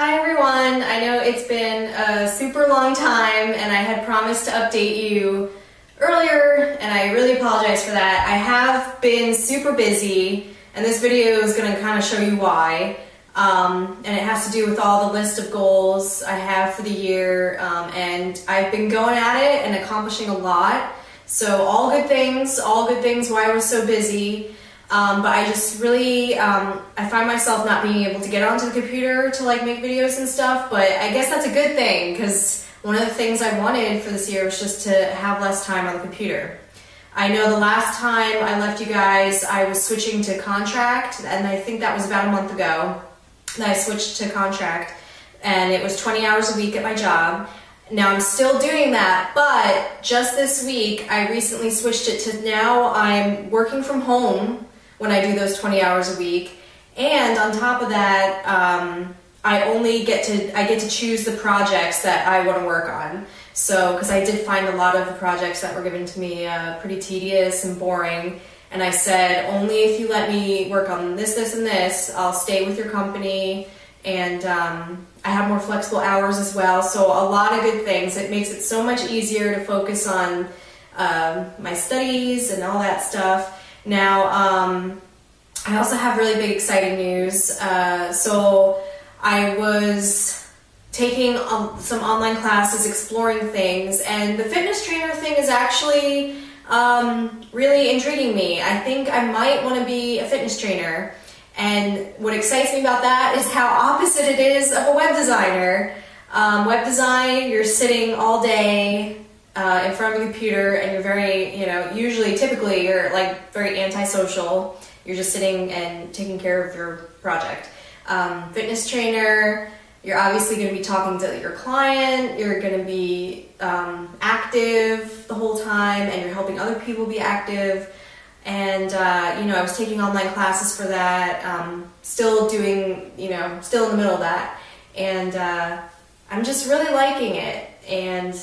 Hi everyone, I know it's been a super long time and I had promised to update you earlier and I really apologize for that. I have been super busy and this video is going to kind of show you why. And it has to do with all the list of goals I have for the year, and I've been going at it and accomplishing a lot. So all good things why I was so busy. But I just really, I find myself not being able to get onto the computer to like make videos and stuff, but I guess that's a good thing because one of the things I wanted for this year was just to have less time on the computer. I know the last time I left you guys, I was switching to contract, and I think that was about a month ago that I switched to contract, and it was 20 hours a week at my job. Now I'm still doing that, but just this week I recently switched it to now I'm working from home when I do those 20 hours a week, and on top of that, I get to choose the projects that I want to work on. So, because I did find a lot of the projects that were given to me pretty tedious and boring, and I said, only if you let me work on this, this, and this, I'll stay with your company, and I have more flexible hours as well, so a lot of good things. It makes it so much easier to focus on my studies and all that stuff. Now, I also have really big exciting news. So I was taking some online classes, exploring things, and the fitness trainer thing is actually really intriguing me. I think I might want to be a fitness trainer, and what excites me about that is how opposite it is of a web designer. Web design, you're sitting all day in front of a computer, and you're very, typically you're like very antisocial. You're just sitting and taking care of your project. Fitness trainer, you're obviously going to be talking to your client, you're going to be active the whole time, and you're helping other people be active. And I was taking online classes for that, still doing, still in the middle of that, and I'm just really liking it, and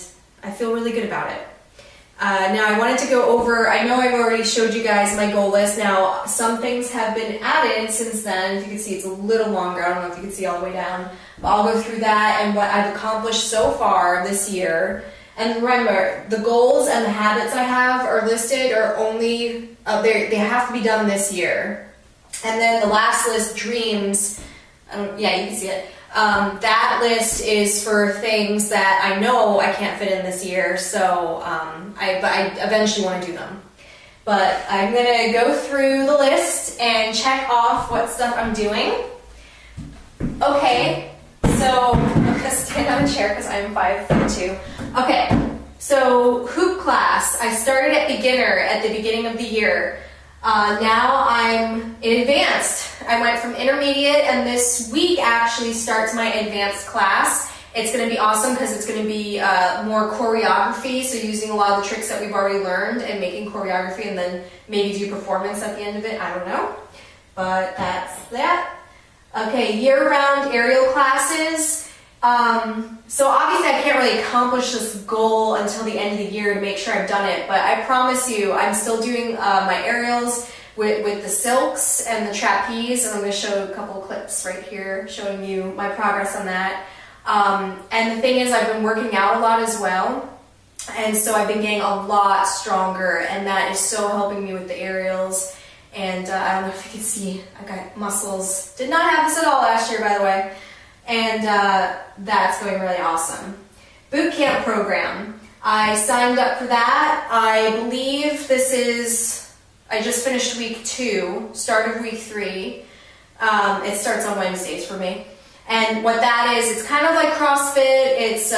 I feel really good about it. Now I wanted to go over, I know I've already showed you guys my goal list. Now some things have been added since then. If you can see, it's a little longer. I don't know if you can see all the way down, but I'll go through that and what I've accomplished so far this year. And remember, the goals and the habits I have are listed are only, they have to be done this year. And then the last list, dreams, yeah, you can see it. That list is for things that I know I can't fit in this year, so but I eventually want to do them. But I'm going to go through the list and check off what stuff I'm doing. Okay, so I'm going to stand on a chair because I'm 5'2". Okay, so hoop class. I started at beginner at the beginning of the year. Now I'm in advanced. I went from intermediate, and this week actually starts my advanced class. It's going to be awesome because it's going to be more choreography, so using a lot of the tricks that we've already learned and making choreography, and then maybe do performance at the end of it. I don't know, but that's that. Okay, year-round aerial classes. So obviously I can't really accomplish this goal until the end of the year to make sure I've done it, but I promise you I'm still doing my aerials with the silks and the trapeze, and I'm going to show a couple of clips right here showing you my progress on that. And the thing is, I've been working out a lot as well, and so I've been getting a lot stronger, and that is so helping me with the aerials. And I don't know if you can see, I got muscles. Did not have this at all last year, by the way. And that's going really awesome. Boot camp program. I signed up for that. I believe this is, I just finished week 2, start of week 3. It starts on Wednesdays for me. And what that is, it's kind of like CrossFit. It's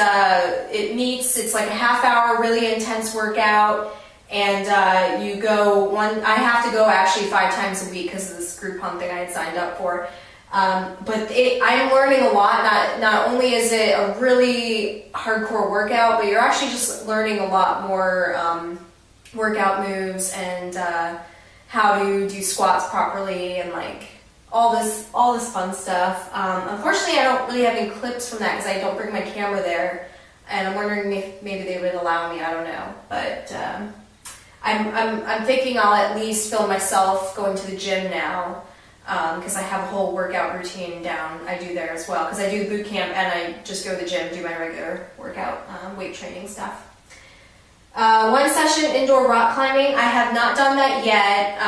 like a half-hour, really intense workout. And you go I have to go actually 5 times a week because of this group hunt thing I had signed up for. But I'm learning a lot. Not only is it a really hardcore workout, but you're actually just learning a lot more workout moves and how to do squats properly and like all this fun stuff. Unfortunately, I don't really have any clips from that because I don't bring my camera there, and I'm wondering if maybe they would allow me. I don't know, but I'm thinking I'll at least film myself going to the gym now. because I have a whole workout routine down. I do there as well because I do boot camp and I just go to the gym and do my regular workout weight training stuff. One session indoor rock climbing. I have not done that yet.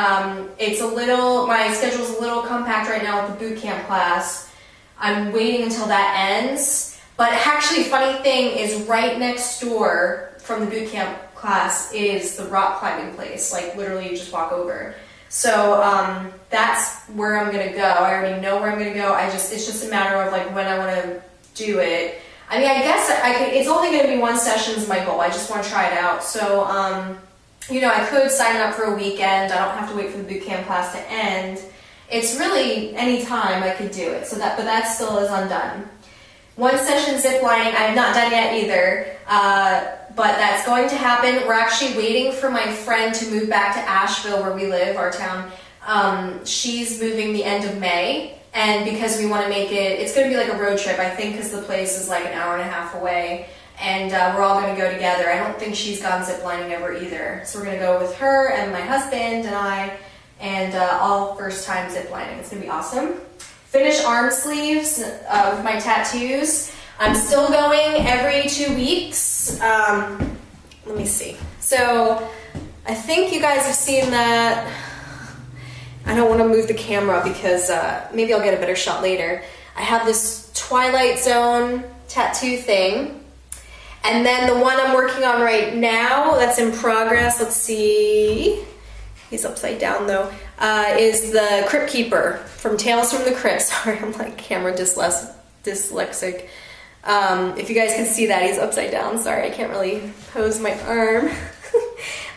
My schedule's a little compact right now with the boot camp class. I'm waiting until that ends. But actually, funny thing is right next door from the boot camp class is the rock climbing place. Like literally you just walk over. So that's where I'm gonna go. I already know where I'm gonna go. It's just a matter of like when I want to do it. I mean, I guess it's only going to be one session is my goal. I just want to try it out. So, you know, I could sign up for a weekend. I don't have to wait for the boot camp class to end. It's really any time I could do it. But that still is undone. One session zip lining, I have not done yet either. But that's going to happen. We're actually waiting for my friend to move back to Asheville where we live, our town. She's moving the end of May. And because we want to make it, it's going to be like a road trip, I think, because the place is like an hour and a half away. And we're all going to go together. I don't think she's gone ziplining ever either. So we're going to go with her and my husband and I, and all first time ziplining. It's going to be awesome. Finish arm sleeves with my tattoos. I'm still going every 2 weeks. Let me see. So I think you guys have seen that. I don't want to move the camera because maybe I'll get a better shot later. I have this Twilight Zone tattoo thing. And then the one I'm working on right now that's in progress, let's see, he's upside down though, is the Crypt Keeper from Tales from the Crypt. Sorry, I'm like camera dyslexic. If you guys can see that, he's upside down. Sorry, I can't really pose my arm.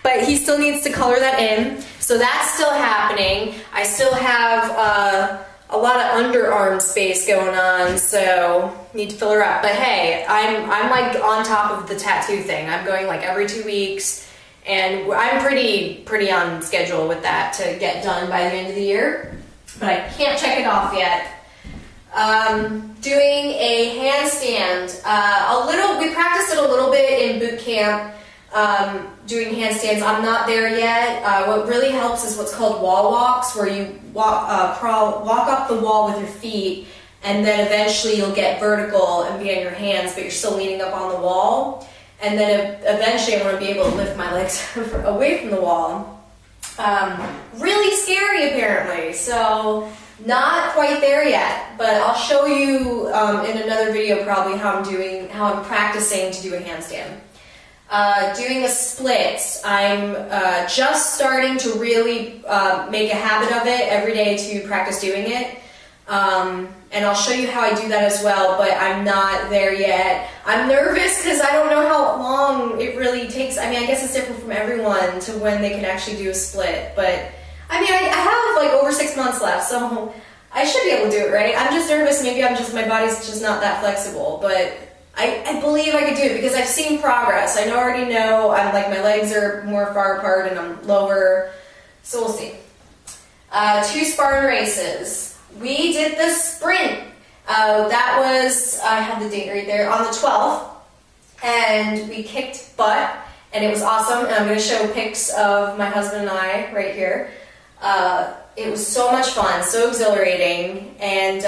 But he still needs to color that in. So that's still happening. I still have a lot of underarm space going on, so need to fill her up. But hey, I'm like on top of the tattoo thing. I'm going like every 2 weeks, and I'm pretty on schedule with that to get done by the end of the year. But I can't check it off yet. Doing a handstand. We practiced it a little bit in boot camp. Doing handstands. I'm not there yet. What really helps is what's called wall walks, where you walk up the wall with your feet, and then eventually you'll get vertical and be on your hands, but you're still leaning up on the wall. And then eventually I want to be able to lift my legs away from the wall. Really scary apparently, so not quite there yet, but I'll show you in another video probably how I'm practicing to do a handstand. Doing the splits, I'm just starting to really make a habit of it every day to practice doing it. And I'll show you how I do that as well, but I'm not there yet. I'm nervous because I don't know how long it really takes. I mean, I guess it's different from everyone to when they can actually do a split, but I mean, I have like over 6 months left, so I should be able to do it, right? I'm just nervous. Maybe my body's just not that flexible, but I believe I could do it because I've seen progress. I already know I'm like my legs are more far apart and I'm lower, so we'll see. 2 Spartan races. We did the sprint. That was, I have the date right there, on the 12th, and we kicked butt, and it was awesome. And I'm going to show pics of my husband and I right here. It was so much fun, so exhilarating, and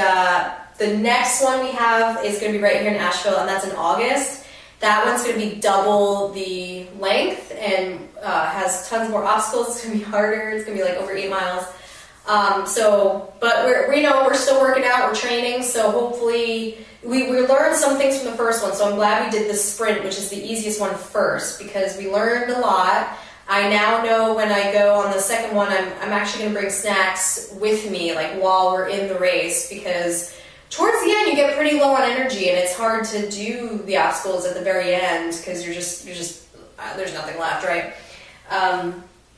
the next one we have is going to be right here in Asheville, and that's in August. That one's going to be double the length and has tons more obstacles. It's going to be harder. It's going to be like over 8 miles. But we're still working out. We're training, so hopefully we learned some things from the first one. So I'm glad we did the sprint, which is the easiest one first, because we learned a lot. I now know when I go on the second one, I'm actually going to bring snacks with me, like while we're in the race, because towards the end, you get pretty low on energy, and it's hard to do the obstacles at the very end because you're just there's nothing left, right?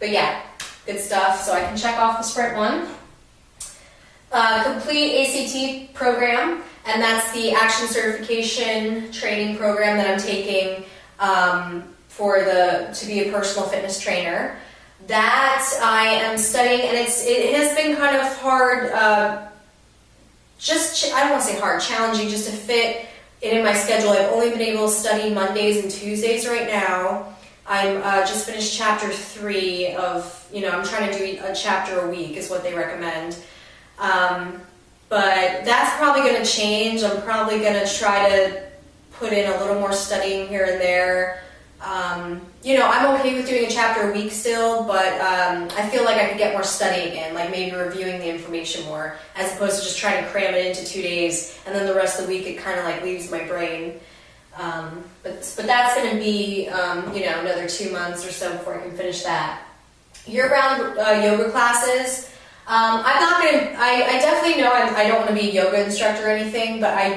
But yeah, good stuff. So I can check off the sprint one. Complete ACT program, and that's the action certification training program that I'm taking to be a personal fitness trainer. That I am studying, and it has been kind of hard. I don't want to say hard, challenging just to fit it in my schedule. I've only been able to study Mondays and Tuesdays right now. I'm just finished chapter 3 of, I'm trying to do a chapter a week is what they recommend. But that's probably going to change. I'm probably going to try to put in a little more studying here and there. You know, I'm okay with doing a chapter a week still, but I feel like I could get more studying in, like maybe reviewing the information more, as opposed to just trying to cram it into 2 days, and then the rest of the week it kind of like leaves my brain. But that's going to be, you know, another 2 months or so before I can finish that. Year-round yoga classes. I'm not going to, I definitely know I don't want to be a yoga instructor or anything, but I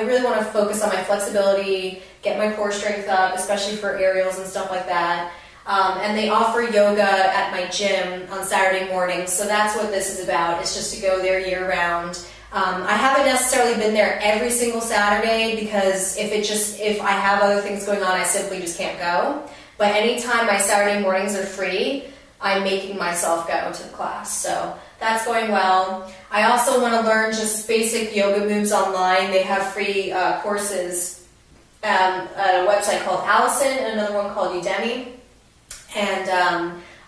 really want to focus on my flexibility, get my core strength up, especially for aerials and stuff like that. And they offer yoga at my gym on Saturday mornings, so that's what this is about. It's just to go there year-round. I haven't necessarily been there every single Saturday because if I have other things going on, I simply just can't go. But anytime my Saturday mornings are free, I'm making myself go to the class, so that's going well. I also want to learn just basic yoga moves online. They have free courses at a website called Allison and another one called Udemy, and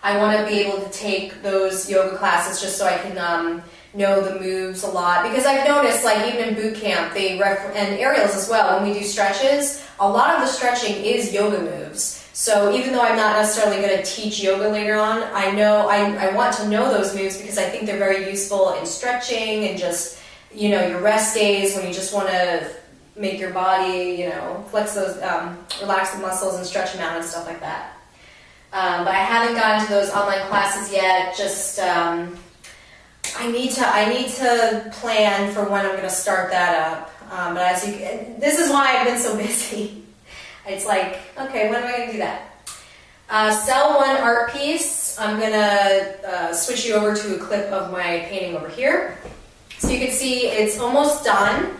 I want to be able to take those yoga classes just so I can know the moves a lot, because I've noticed, like, even in boot camp, and aerials as well, when we do stretches, a lot of the stretching is yoga moves. So even though I'm not necessarily going to teach yoga later on, I know I want to know those moves because I think they're very useful in stretching and just, you know, your rest days when you just want to make your body, you know, flex those, relax the muscles and stretch them out and stuff like that. But I haven't gotten to those online classes yet. Just I need to plan for when I'm going to start that up. But this is why I've been so busy. It's like, okay, when am I going to do that? Sell one art piece. I'm going to switch you over to a clip of my painting over here. So you can see it's almost done,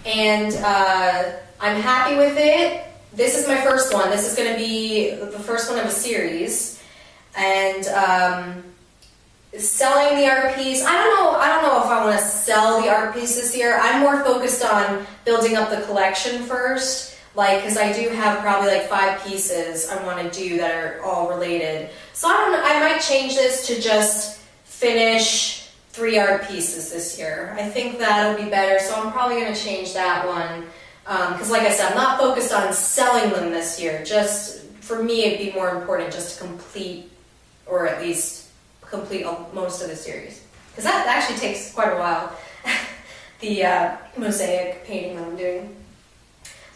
and I'm happy with it. This is my first one. This is going to be the first one of a series. And selling the art piece, I don't know if I want to sell the art piece this year. I'm more focused on building up the collection first. Like, because I do have probably like 5 pieces I want to do that are all related. So I might change this to just finish 3 art pieces this year. I think that'll be better, so I'm probably going to change that one. Because like I said, I'm not focused on selling them this year. Just, for me, it'd be more important just to complete, or at least complete most of the series. Because that actually takes quite a while, the mosaic painting that I'm doing.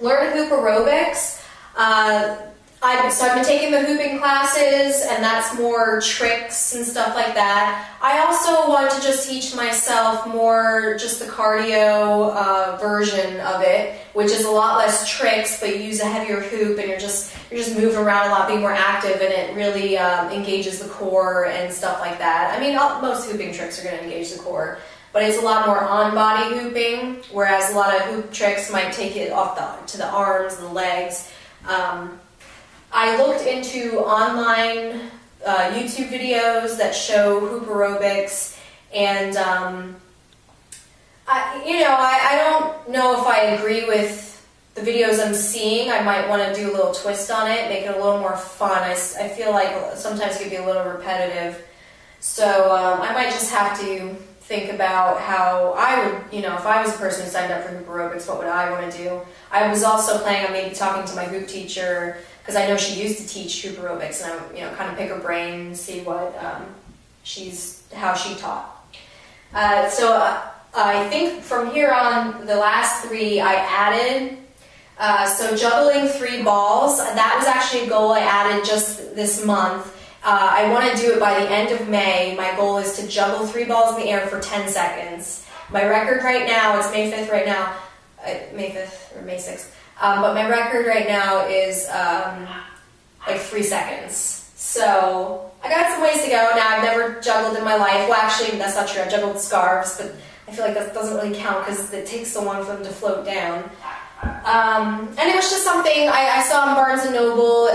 Learn hoop aerobics. So I've been taking the hooping classes, and that's more tricks and stuff like that. I also want to just teach myself more just the cardio version of it, which is a lot less tricks, but you use a heavier hoop and you're just moving around a lot, being more active, and it really engages the core and stuff like that. I mean, most hooping tricks are going to engage the core, but it's a lot more on-body hooping, whereas a lot of hoop tricks might take it off to the arms and the legs. I looked into online YouTube videos that show hoop aerobics, and I don't know if I agree with the videos I'm seeing. I might want to do a little twist on it, make it a little more fun. I feel like sometimes it can be a little repetitive, so I might just have to think about how I would, if I was the person who signed up for hoop aerobics, what would I want to do? I was also planning on maybe talking to my hoop teacher, because I know she used to teach hoop aerobics, and I kind of pick her brain, see what how she taught. So I think from here on, the last 3 I added. So juggling 3 balls, that was actually a goal I added just this month. I want to do it by the end of May. My goal is to juggle 3 balls in the air for 10 seconds. My record right now, it's May 5th right now, May 5th or May 6th. But my record right now is like 3 seconds. So I got some ways to go. Now, I've never juggled in my life. Well, actually, that's not true. I've juggled scarves, but I feel like that doesn't really count because it takes so long for them to float down. And it was just something I saw in Barnes & Noble.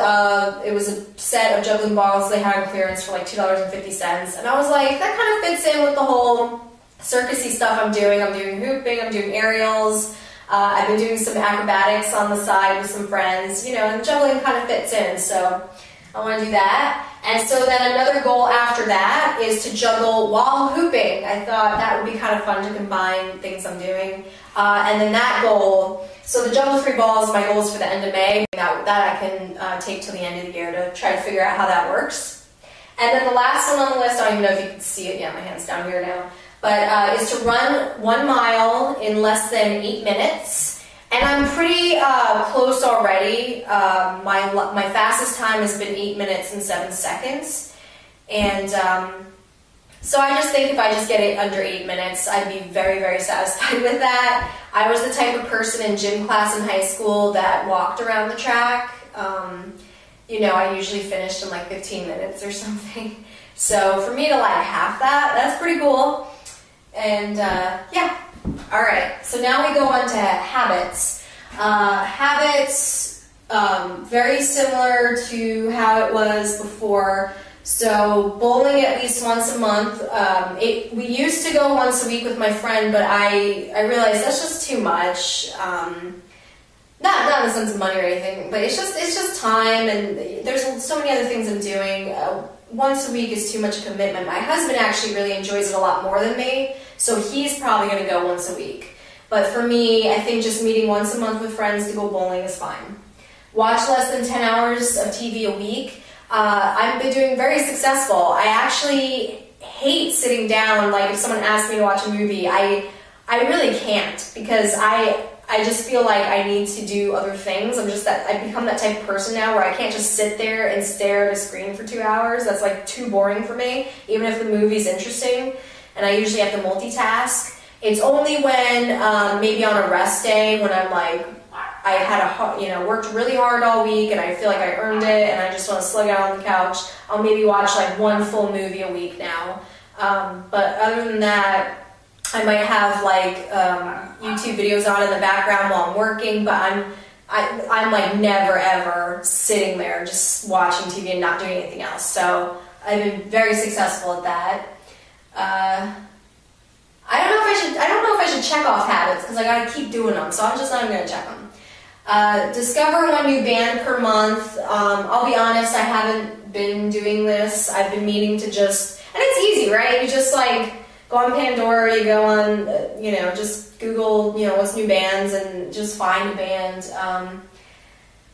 It was a set of juggling balls they had on clearance for like $2.50. And I was like, that kind of fits in with the whole circusy stuff I'm doing. I'm doing hooping, I'm doing aerials. I've been doing some acrobatics on the side with some friends, and juggling kind of fits in. So I want to do that. And so then another goal after that is to juggle while hooping. I thought that would be kind of fun to combine things I'm doing. And then that goal, so the juggle 3 balls, my goal is for the end of May. That I can take till the end of the year to try to figure out how that works. And then the last one on the list, I don't even know if you can see it. Yeah, my hand's down here now. But is to run 1 mile in less than 8 minutes. And I'm pretty close already. My fastest time has been 8 minutes and 7 seconds. And so I just think if I just get it under 8 minutes, I'd be very, very satisfied with that. I was the type of person in gym class in high school that walked around the track. You know, I usually finished in like 15 minutes or something. So for me to like half that, that's pretty cool. And yeah. All right, so now we go on to habits. Habits, very similar to how it was before. So bowling at least once a month. We used to go once a week with my friend, but I realized that's just too much. Not in the sense of money or anything, but it's just time, and there's so many other things I'm doing. Once a week is too much commitment. My husband actually really enjoys it a lot more than me, so he's probably going to go once a week. But for me, I think just meeting once a month with friends to go bowling is fine. Watch less than 10 hours of TV a week. I've been doing very successful. I actually hate sitting down, like if someone asks me to watch a movie, I really can't, because I just feel like I need to do other things. I've become that type of person now where I can't just sit there and stare at a screen for 2 hours. That's like too boring for me, even if the movie's interesting. And I usually have to multitask. It's only when, maybe on a rest day, when I'm like, I had worked really hard all week and I feel like I earned it and I just want to slug out on the couch, I'll maybe watch like 1 full movie a week now. But other than that, I might have like YouTube videos on in the background while I'm working, but I'm like never ever sitting there just watching TV and not doing anything else. So I've been very successful at that. I don't know if I should check off habits, because I gotta keep doing them, so I'm just not even gonna check them. Discover 1 new band per month. I'll be honest, I haven't been doing this. I've been meaning to just, and it's easy, right? You just like go on Pandora, you go on, just Google, what's new bands, and just find a band.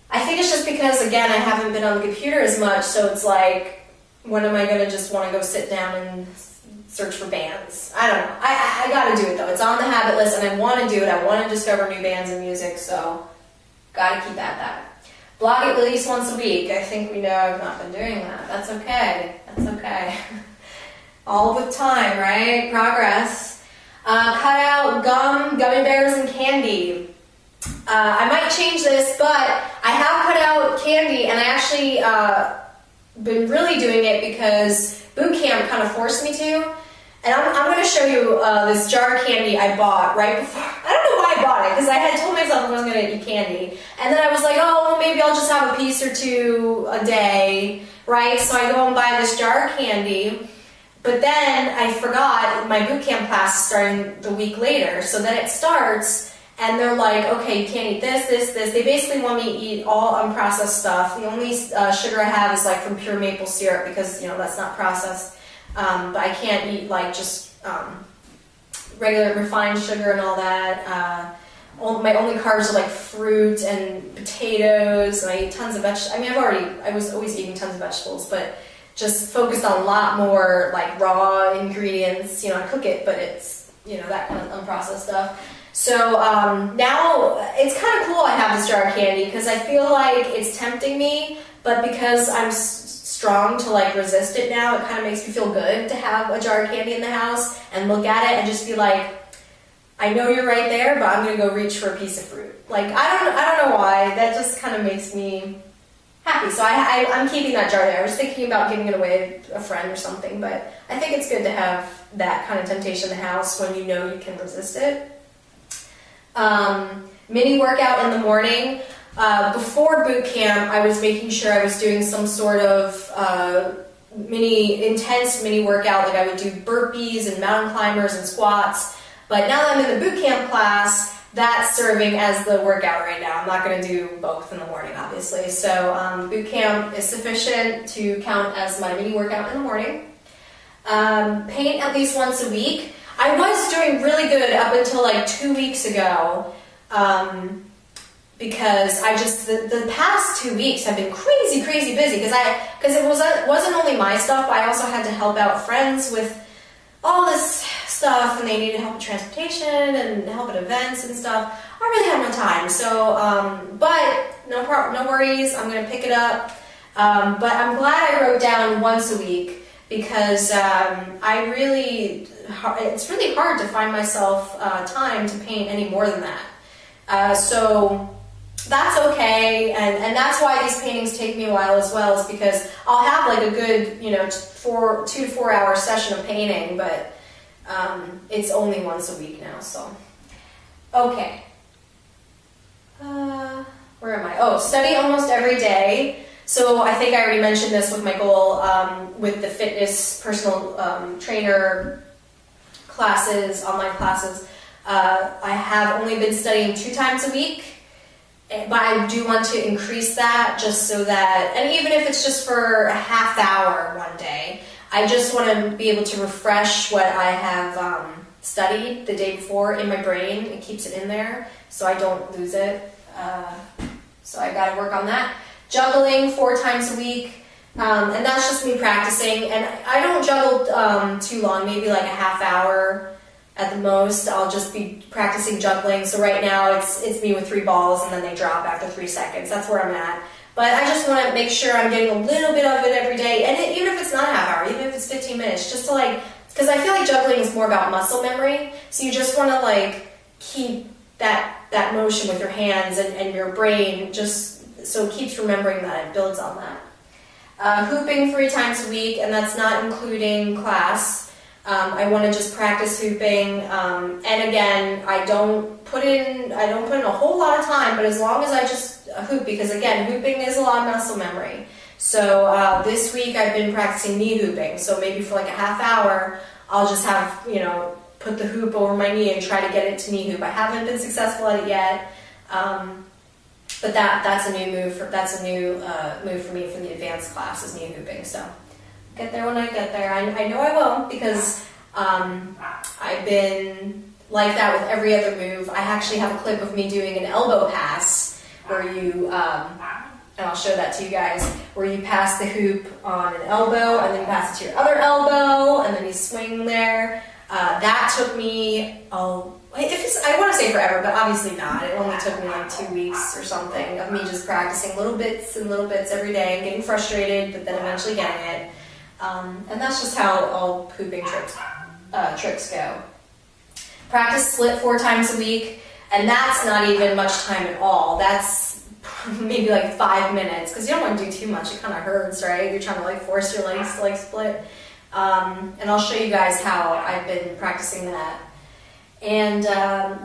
I think it's just because, again, I haven't been on the computer as much, so it's like, when am I going to just want to go sit down and search for bands? I don't know. I got to do it, though. It's on the habit list, and I want to do it. I want to discover new bands and music, so got to keep at that. Blog at least once a week. I think we know I've not been doing that. That's okay. That's okay. All with time, right? Progress. Cut out gum, gummy bears, and candy. I might change this, but I have cut out candy, and I actually been really doing it because boot camp kind of forced me to. And I'm going to show you this jar of candy I bought right before. I don't know why I bought it, because I had told myself I wasn't going to eat candy. And then I was like, oh, well, maybe I'll just have a piece or 2 a day, right? So I go and buy this jar of candy. But then I forgot my boot camp class is starting the week later. So then it starts, and they're like, okay, you can't eat this, this, this. They basically want me to eat all unprocessed stuff. The only sugar I have is like from pure maple syrup, because, that's not processed. But I can't eat like just regular refined sugar and all that. My only carbs are like fruit and potatoes, and I eat tons of vegetables. I mean, I was always eating tons of vegetables, but just focused on a lot more like raw ingredients. I cook it, but it's, that kind of unprocessed stuff. So now it's kind of cool I have this jar of candy, because I feel like it's tempting me, but because I'm strong to like resist it now, it kind of makes me feel good to have a jar of candy in the house and look at it and just be like, I know you're right there, but I'm gonna go reach for a piece of fruit. Like, I don't know why, that just kind of makes me happy. So I'm keeping that jar there. I was thinking about giving it away to a friend or something, but I think it's good to have that kind of temptation in the house when you know you can resist it. Mini workout in the morning. Before boot camp, I was making sure I was doing some sort of intense mini workout, like I would do burpees and mountain climbers and squats. But now that I'm in the boot camp class, that's serving as the workout right now. I'm not going to do both in the morning, obviously. So boot camp is sufficient to count as my mini workout in the morning. Paint at least once a week. I was doing really good up until like 2 weeks ago, because I just, the past 2 weeks have been crazy busy, because it wasn't only my stuff, but I also had to help out friends with all this stuff, and they needed help with transportation and help at events and stuff. I really had no time, so, but no worries, I'm going to pick it up. But I'm glad I wrote down once a week, because it's really hard to find myself time to paint any more than that. So that's okay, and that's why these paintings take me a while as well, is because I'll have like a good, 2 to 4 hour session of painting, but it's only once a week now, so. Okay. Where am I? Oh, study almost every day. So I think I already mentioned this with my goal with the fitness personal trainer classes, online classes. I have only been studying 2 times a week, but I do want to increase that, just so that, and even if it's just for a half hour one day, I just want to be able to refresh what I have studied the day before in my brain. It keeps it in there so I don't lose it. So I got to work on that. Juggling 4 times a week, and that's just me practicing, and I don't juggle too long, maybe like a half hour at the most. I'll just be practicing juggling. So right now it's me with 3 balls, and then they drop after 3 seconds. That's where I'm at. But I just want to make sure I'm getting a little bit of it every day, and even if it's not a half hour, even if it's 15 minutes, just to like, because I feel like juggling is more about muscle memory, so you just want to like keep that motion with your hands and your brain, just so it keeps remembering that, it builds on that. Hooping 3 times a week, and that's not including class. I want to just practice hooping, and again, I don't put in a whole lot of time, but as long as I just hoop, because again, hooping is a lot of muscle memory. So this week I've been practicing knee hooping, so maybe for like a half hour, I'll just have, put the hoop over my knee and try to get it to knee hoop. I haven't been successful at it yet, but that's a new move. That's a new move for me for the advanced class, is knee hooping. So get there when I get there. I know I will, because I've been like that with every other move. I actually have a clip of me doing an elbow pass where you, and I'll show that to you guys, where you pass the hoop on an elbow, and then you pass it to your other elbow, and then you swing there. That took me, I want to say forever, but obviously not. It only took me like 2 weeks or something of me just practicing little bits and little bits every day and getting frustrated, but then eventually getting it. And that's just how all hooping tricks go. Practice split 4 times a week, and that's not even much time at all. That's maybe like 5 minutes, because you don't want to do too much. It kind of hurts, right? You're trying to like force your legs to like split. And I'll show you guys how I've been practicing that. And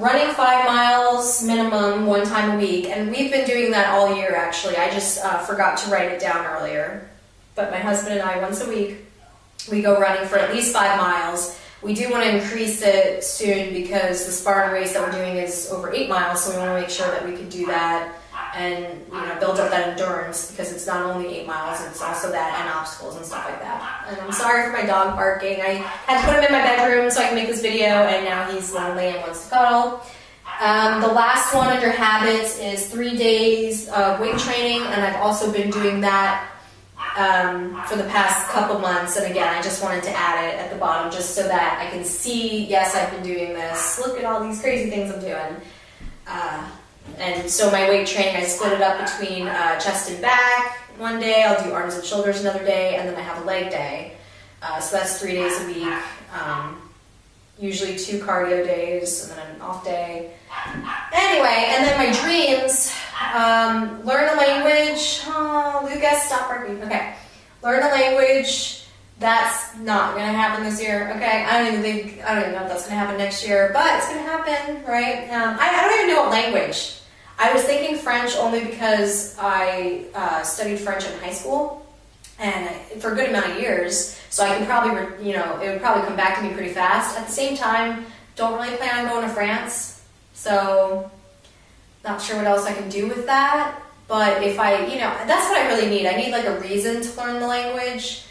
running 5 miles minimum 1 time a week, and we've been doing that all year actually. I just forgot to write it down earlier. But my husband and I, once a week, we go running for at least 5 miles. We do want to increase it soon, because the Spartan race that we're doing is over 8 miles, so we want to make sure that we can do that and build up that endurance, because it's not only 8 miles, it's also that and obstacles and stuff like that. And I'm sorry for my dog barking. I had to put him in my bedroom so I can make this video, and now he's lonely and wants to cuddle. The last one under habits is 3 days of weight training, and I've also been doing that for the past couple months, and again, I just wanted to add it at the bottom just so that I can see, yes, I've been doing this. Look at all these crazy things I'm doing. And so my weight training, I split it up between chest and back one day, I'll do arms and shoulders another day, and then I have a leg day. So that's 3 days a week. Usually 2 cardio days, and then an off day. Anyway, and then my dreams, learn a language. Oh, Lucas, stop barking. Okay. Learn a language. That's not going to happen this year, okay? I don't even know if that's going to happen next year, but it's going to happen, right? I don't even know what language. I was thinking French only because I studied French in high school, and for a good amount of years, so I can probably, it would probably come back to me pretty fast. At the same time, don't really plan on going to France, So not sure what else I can do with that. But if I, that's what I really need. I need like a reason to learn the language.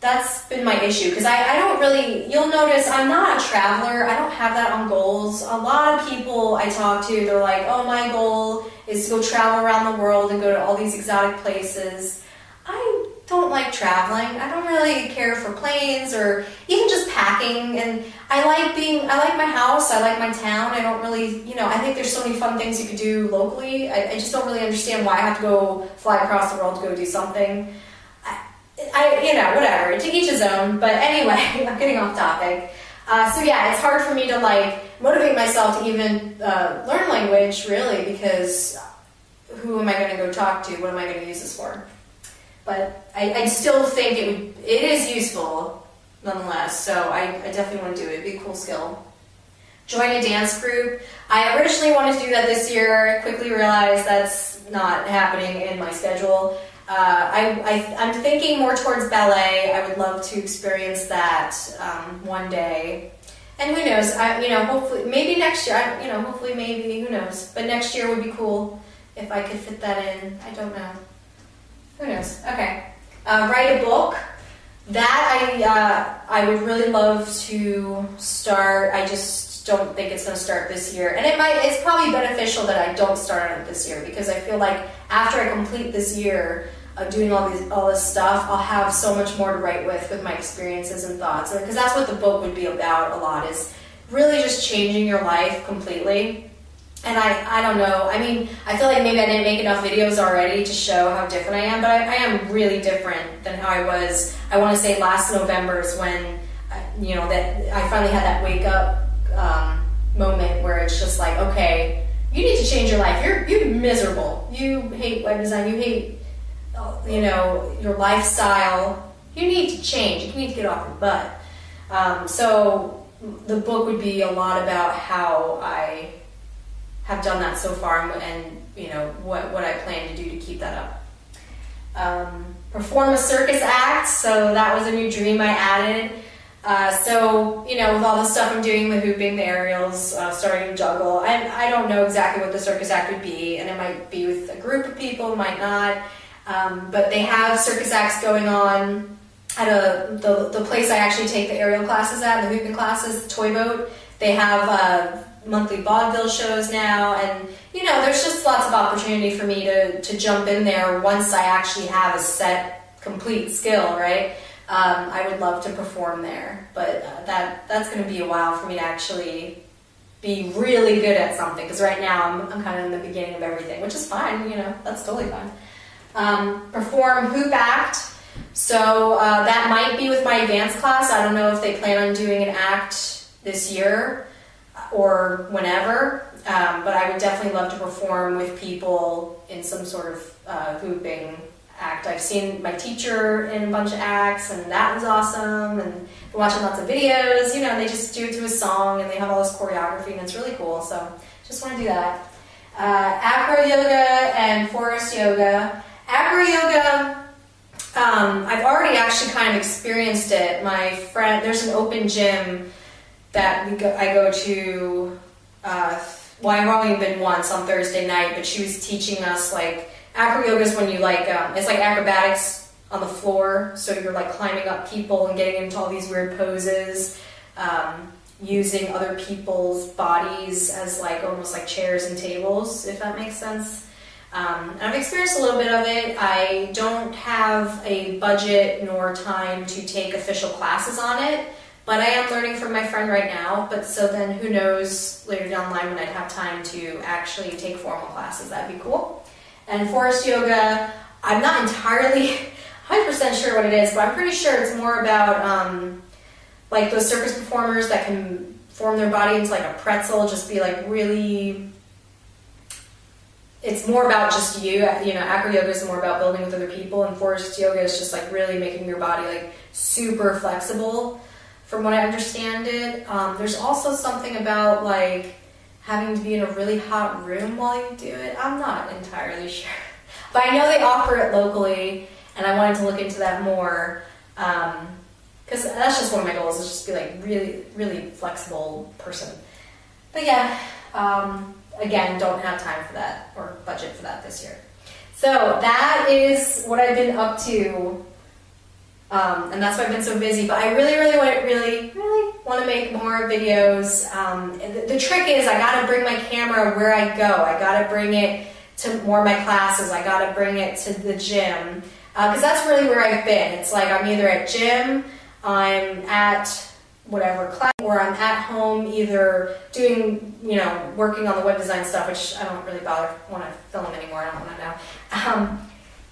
That's been my issue, because I don't really, you'll notice I'm not a traveler. I don't have that on goals. A lot of people I talk to, they're like, oh, my goal is to go travel around the world and go to all these exotic places. I don't like traveling. I don't really care for planes or even just packing. And I like my house. I like my town. I don't really, I think there's so many fun things you could do locally. I just don't really understand why I have to go fly across the world to go do something. Whatever, to each his own, but anyway, I'm getting off topic. So yeah, it's hard for me to like motivate myself to even learn language, really, because who am I going to go talk to? What am I going to use this for? But I still think it is useful, nonetheless, so I definitely want to do it. It'd be a cool skill. Join a dance group. I originally wanted to do that this year. I quickly realized that's not happening in my schedule. I'm thinking more towards ballet. I would love to experience that one day, and who knows? Hopefully, maybe next year. Hopefully, maybe, who knows? But next year would be cool if I could fit that in. I don't know. Who knows? Okay, write a book. That I would really love to start. I just don't think it's going to start this year, and it's probably beneficial that I don't start on it this year, because I feel like after I complete this year doing all this stuff, I'll have so much more to write with my experiences and thoughts, because that's what the book would be about a lot, is really just changing your life completely. And I don't know, I mean, I feel like maybe I didn't make enough videos already to show how different I am, but I am really different than how I was, I want to say last November is when, that I finally had that wake up moment where it's just like, okay, you need to change your life. You're miserable. You hate web design. You hate, your lifestyle. You need to change. You need to get off your butt. So the book would be a lot about how I have done that so far, and what I plan to do to keep that up. Perform a circus act. So that was a new dream I added. With all the stuff I'm doing, the hooping, the aerials, starting to juggle, I don't know exactly what the circus act would be, and it might be with a group of people, might not, but they have circus acts going on at the place I actually take the aerial classes at, the hooping classes, the Toy Boat. They have monthly vaudeville shows now, and there's just lots of opportunity for me to jump in there once I actually have a set, complete skill, right? I would love to perform there, but that's going to be a while for me to actually be really good at something, because right now I'm kind of in the beginning of everything, which is fine, that's totally fine. Perform hoop act. So that might be with my advanced class. I don't know if they plan on doing an act this year or whenever, but I would definitely love to perform with people in some sort of hooping act. I've seen my teacher in a bunch of acts, and that was awesome, and been watching lots of videos, they just do it to a song, and they have all this choreography, and it's really cool, so just want to do that. Acro yoga and forest yoga. Acro yoga, I've already actually kind of experienced it. My friend, there's an open gym that I go to, I've only been once on Thursday night, but she was teaching us, like, acro yoga is when you, like, it's like acrobatics on the floor, so you're, like, climbing up people and getting into all these weird poses, using other people's bodies as, like, almost like chairs and tables, if that makes sense. And I've experienced a little bit of it. I don't have a budget nor time to take official classes on it, but I am learning from my friend right now. But so then who knows later down the line when I'd have time to actually take formal classes. That'd be cool. And forest yoga, I'm not entirely 100% sure what it is, but I'm pretty sure it's more about like those circus performers that can form their body into like a pretzel, just be like really, it's more about just you know, acro yoga is more about building with other people, and forest yoga is just like really making your body like super flexible, from what I understand it. There's also something about like having to be in a really hot room while you do it. I'm not entirely sure, but I know they offer it locally, and I wanted to look into that more, because that's just one of my goals, is just be like really, really flexible person. But yeah, Again, don't have time for that or budget for that this year. So that is what I've been up to, and that's why I've been so busy. But I really want to make more videos. The trick is I got to bring my camera where I go. I got to bring it to more of my classes. I got to bring it to the gym, because that's really where I've been. It's like I'm either at gym, I'm at whatever class, or I'm at home either doing, you know, working on the web design stuff, which I don't really want to film anymore. I don't want to know.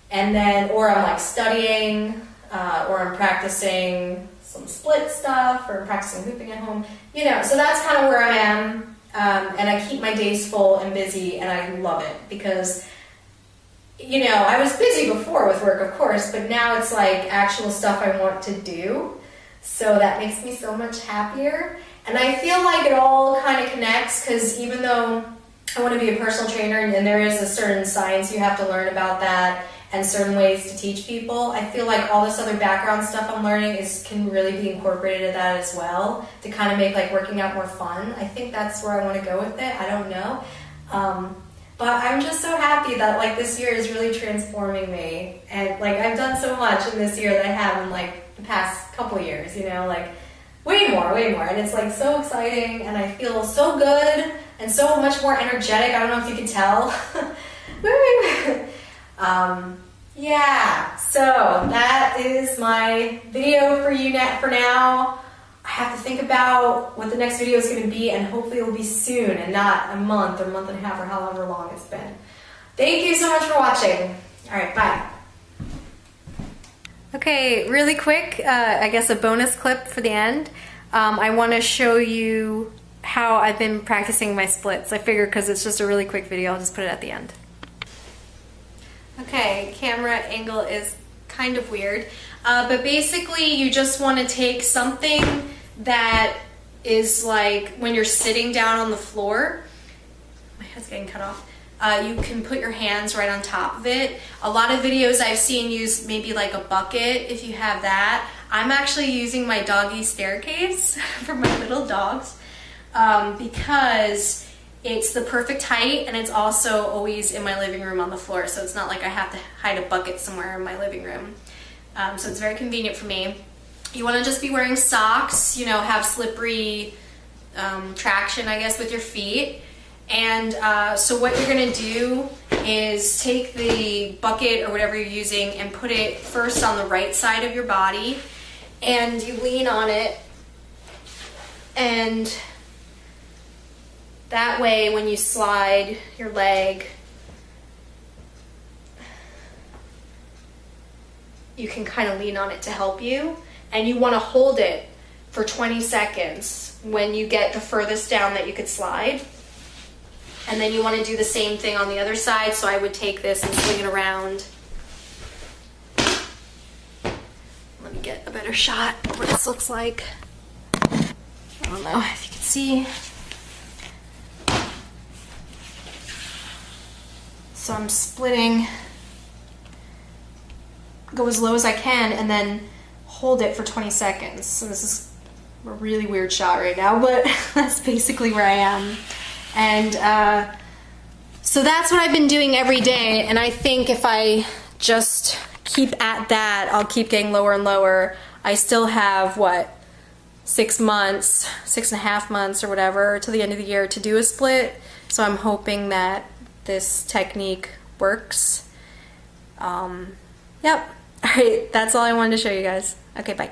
And then, or I'm like studying, or I'm practicing some split stuff, or practicing hooping at home. You know, so that's kind of where I am. And I keep my days full and busy, and I love it because, you know, I was busy before with work, of course, but now it's like actual stuff I want to do. So that makes me so much happier. And I feel like it all kind of connects, because even though I want to be a personal trainer and there is a certain science you have to learn about that and certain ways to teach people, I feel like all this other background stuff I'm learning can really be incorporated into that as well, to kind of make like working out more fun. I think that's where I want to go with it. I don't know. But I'm just so happy that like this year is really transforming me, and like I've done so much in this year that I have in like the past couple years, you know, like way more, and it's like so exciting, and I feel so good and so much more energetic. I don't know if you can tell. Yeah, so that is my video for you for now. I have to think about what the next video is going to be, and hopefully it will be soon and not a month or month and a half or however long it's been. Thank you so much for watching. All right, bye. Okay, really quick, I guess a bonus clip for the end. I want to show you how I've been practicing my splits. I figured because it's just a really quick video, I'll just put it at the end. Okay, camera angle is kind of weird, but basically you just want to take something that is like when you're sitting down on the floor. My head's getting cut off. You can put your hands right on top of it. A lot of videos I've seen use maybe like a bucket if you have that. I'm actually using my doggy staircase for my little dogs because it's the perfect height, and it's also always in my living room on the floor, so it's not like I have to hide a bucket somewhere in my living room. So it's very convenient for me. You want to just be wearing socks, you know, have slippery traction, I guess, with your feet. And so what you're going to do is take the bucket or whatever you're using and put it first on the right side of your body, and you lean on it, and that way when you slide your leg, you can kind of lean on it to help you, and you want to hold it for 20 seconds when you get the furthest down that you could slide. And then you want to do the same thing on the other side, so I would take this and swing it around. Let me get a better shot of what this looks like. I don't know if you can see. So I'm splitting, go as low as I can, and then hold it for 20 seconds. So this is a really weird shot right now, but that's basically where I am. And so that's what I've been doing every day, and I think if I just keep at that, I'll keep getting lower and lower. I still have, what, 6 months, 6.5 months or whatever till the end of the year to do a split, so I'm hoping that this technique works. Yep. Alright, that's all I wanted to show you guys. Okay, bye.